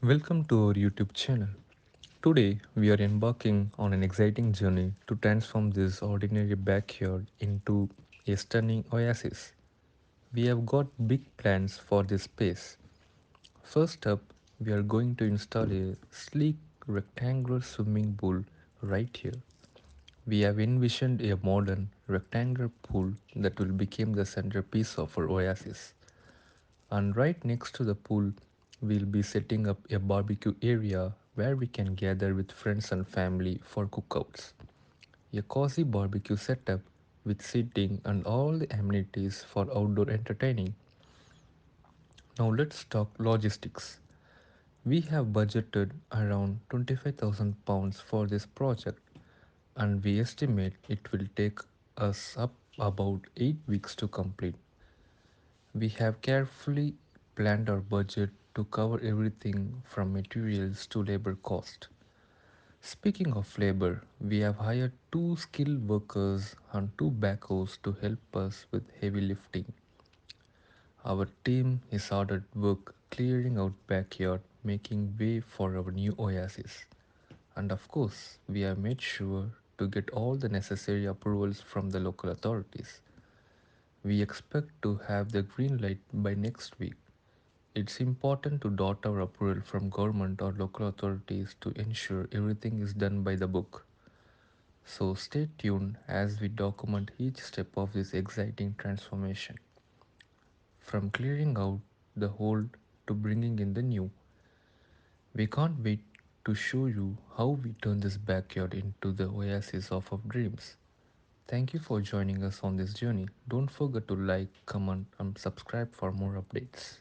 Welcome to our YouTube channel. Today, we are embarking on an exciting journey to transform this ordinary backyard into a stunning oasis. We have got big plans for this space. First up, we are going to install a sleek rectangular swimming pool right here. We have envisioned a modern rectangular pool that will become the centerpiece of our oasis. And right next to the pool, we'll be setting up a barbecue area where we can gather with friends and family for cookouts. A cozy barbecue setup with seating and all the amenities for outdoor entertaining. Now let's talk logistics. We have budgeted around £25,000 for this project and we estimate it will take us up about 8 weeks to complete. We have carefully planned our budget to cover everything from materials to labor cost. Speaking of labor, we have hired two skilled workers and two backhoes to help us with heavy lifting. Our team is hard at work clearing out backyard, making way for our new oasis. And of course, we have made sure to get all the necessary approvals from the local authorities. We expect to have the green light by next week. It's important to dot our approval from government or local authorities to ensure everything is done by the book. So stay tuned as we document each step of this exciting transformation. From clearing out the old to bringing in the new. We can't wait to show you how we turn this backyard into the oasis of our dreams. Thank you for joining us on this journey. Don't forget to like, comment, and subscribe for more updates.